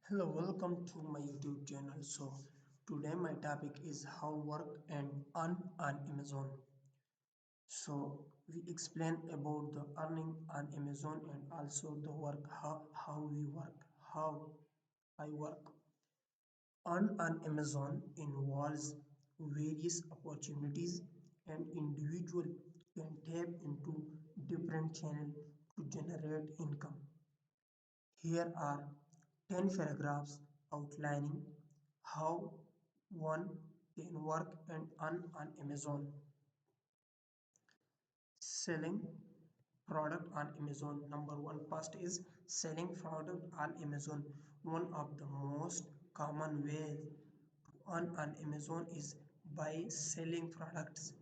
Hello, welcome to my YouTube channel. Today my topic is how work and earn on Amazon. We explain about the earning on Amazon and also the work, how we work, how I work. Earn on Amazon involves various opportunities and individual can tap into different channels to generate income. Here are 10 paragraphs outlining how one can work and earn on Amazon. Selling product on Amazon. Number one, first is selling product on Amazon. One of the most common ways to earn on Amazon is by selling products.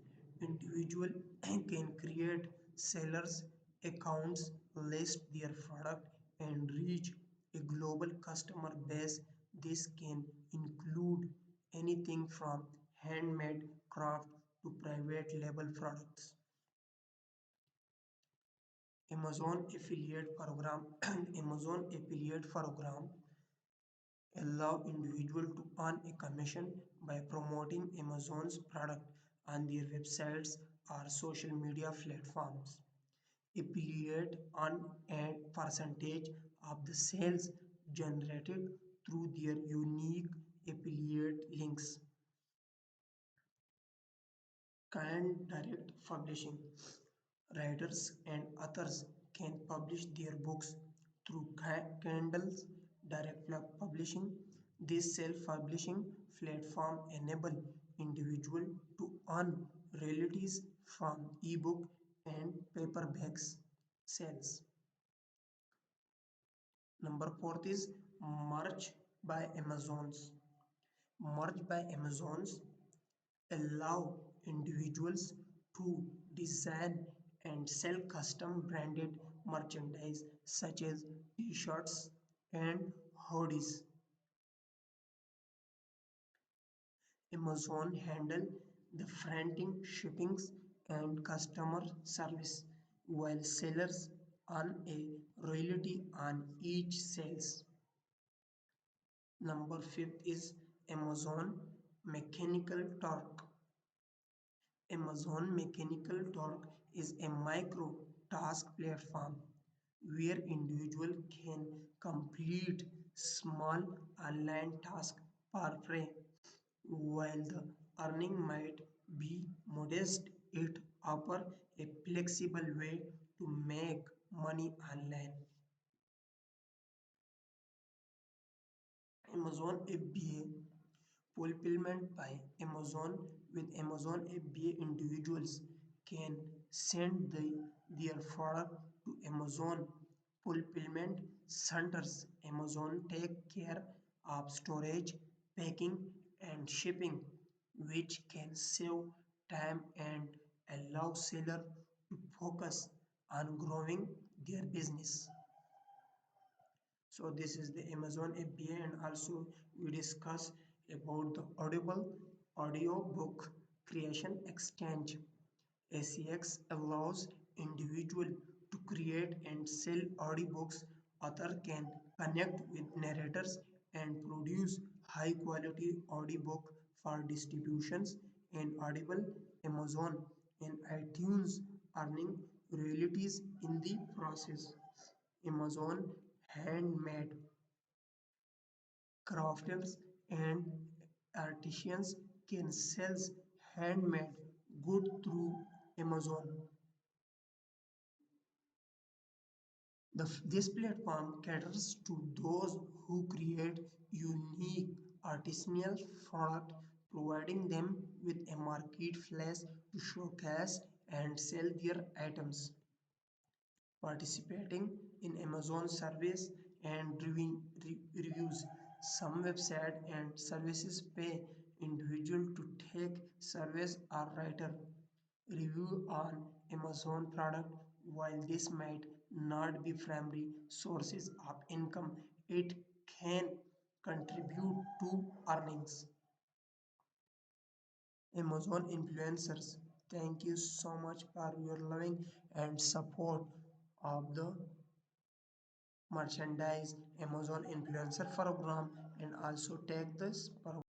Individual can create sellers accounts, list their product and reach a global customer base. This can include anything from handmade craft to private label products. Amazon affiliate program. Amazon affiliate program allow individual to earn a commission by promoting Amazon's product on their websites or social media platforms. Affiliate earn a percentage of the sales generated through their unique affiliate links. Kind direct publishing. Writers and authors can publish their books through Kindle's direct publishing. This self-publishing platform enable individual to earn royalties from ebook and paperbacks sales. Number fourth is merch by Amazons. Merch by Amazons allow individuals to design and sell custom branded merchandise such as t-shirts and hoodies. Amazon handle the fronting shippings and customer service while sellers earn a royalty on each sales. Number fifth is Amazon Mechanical Turk. Amazon Mechanical Turk is a micro task platform where individual can complete small online tasks per free. While the earning might be modest, it offers a flexible way to make money online. Amazon FBA fulfillment by Amazon. With Amazon FBA, individuals can send their product to Amazon fulfillment centers. Amazon take care of storage, packing and shipping, which can save time and allow seller to focus on growing their business. So this is the Amazon FBA, and also we discuss about the Audible audio book creation exchange. ACX allows individual to create and sell audiobooks. Author can connect with narrators and produce high quality audiobook for distributions in Audible, Amazon and iTunes, earning royalties in the process. Amazon handmade crafters and artisans can sell handmade good through Amazon. This platform caters to those who create unique artisanal product, providing them with a marketplace to showcase and sell their items. Participating in Amazon service and reviews. Some website and services pay individual to take service or writer review on Amazon product. While this might not be primary sources of income, it can contribute to earnings. Amazon influencers, thank you so much for your loving and support of the merchandise Amazon influencer program and also take this program